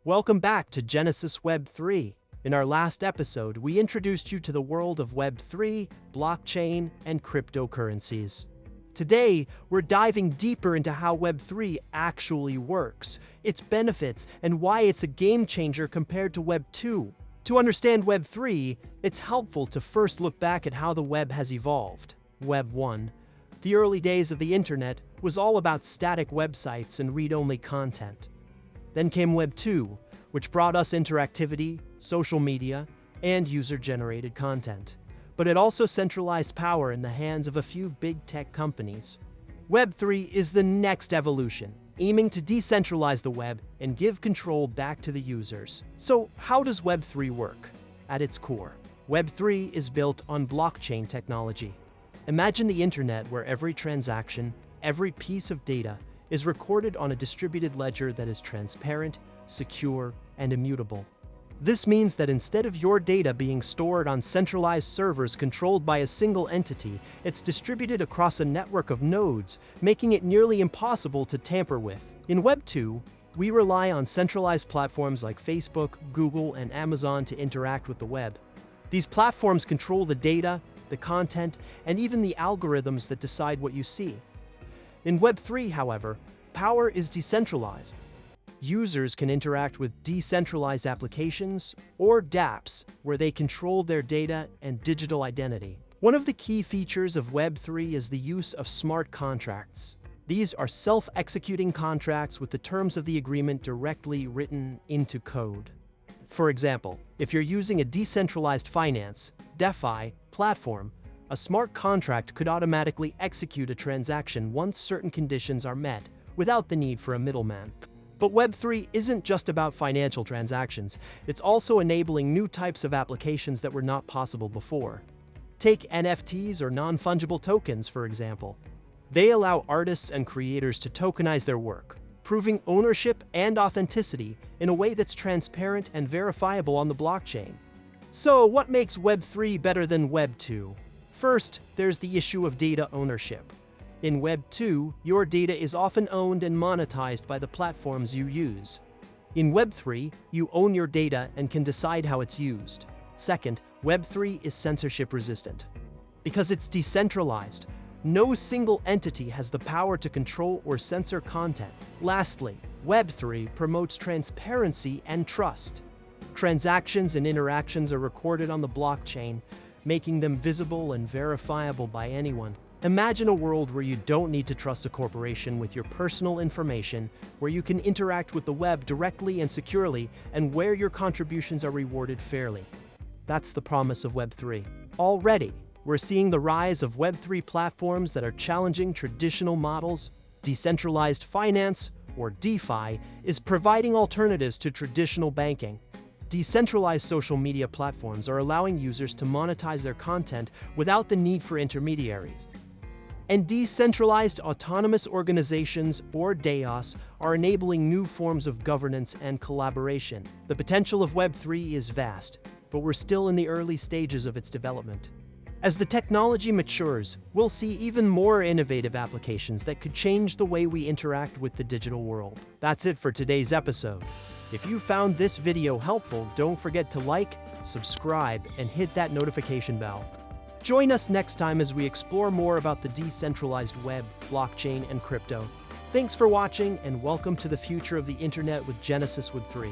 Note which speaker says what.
Speaker 1: Welcome back to Genesis Web 3. In our last episode, we introduced you to the world of Web 3, blockchain, and cryptocurrencies. Today, we're diving deeper into how Web 3 actually works, its benefits, and why it's a game changer compared to Web 2. To understand Web 3, it's helpful to first look back at how the web has evolved. Web 1. The early days of the internet was all about static websites and read-only content. Then came Web 2, which brought us interactivity, social media, and user-generated content. But it also centralized power in the hands of a few big tech companies. Web 3 is the next evolution, aiming to decentralize the web and give control back to the users. So, how does Web 3 work? At its core, Web 3 is built on blockchain technology. Imagine the internet where every transaction, every piece of data, is recorded on a distributed ledger that is transparent, secure, and immutable. This means that instead of your data being stored on centralized servers controlled by a single entity, it's distributed across a network of nodes, making it nearly impossible to tamper with. In Web 2, we rely on centralized platforms like Facebook, Google, and Amazon to interact with the web. These platforms control the data, the content, and even the algorithms that decide what you see. In Web 3, however, power is decentralized. Users can interact with decentralized applications, or dApps, where they control their data and digital identity. One of the key features of Web 3 is the use of smart contracts. These are self-executing contracts with the terms of the agreement directly written into code. For example, if you're using a decentralized finance, DeFi, platform, a smart contract could automatically execute a transaction once certain conditions are met, without the need for a middleman. But Web 3 isn't just about financial transactions, it's also enabling new types of applications that were not possible before. Take NFTs or non-fungible tokens, for example. They allow artists and creators to tokenize their work, proving ownership and authenticity in a way that's transparent and verifiable on the blockchain. So, what makes Web 3 better than Web 2? First, there's the issue of data ownership. In Web 2, your data is often owned and monetized by the platforms you use. In Web 3, you own your data and can decide how it's used. Second, Web 3 is censorship resistant. Because it's decentralized, no single entity has the power to control or censor content. Lastly, Web 3 promotes transparency and trust. Transactions and interactions are recorded on the blockchain, making them visible and verifiable by anyone. Imagine a world where you don't need to trust a corporation with your personal information, where you can interact with the web directly and securely, and where your contributions are rewarded fairly. That's the promise of Web 3. Already, we're seeing the rise of Web 3 platforms that are challenging traditional models. Decentralized finance, or DeFi, is providing alternatives to traditional banking. Decentralized social media platforms are allowing users to monetize their content without the need for intermediaries. And decentralized autonomous organizations, or DAOs, are enabling new forms of governance and collaboration. The potential of Web 3 is vast, but we're still in the early stages of its development. As the technology matures, we'll see even more innovative applications that could change the way we interact with the digital world. That's it for today's episode. If you found this video helpful, don't forget to like, subscribe, and hit that notification bell. Join us next time as we explore more about the decentralized web, blockchain, and crypto. Thanks for watching, and welcome to the future of the internet with Genesis Web 3.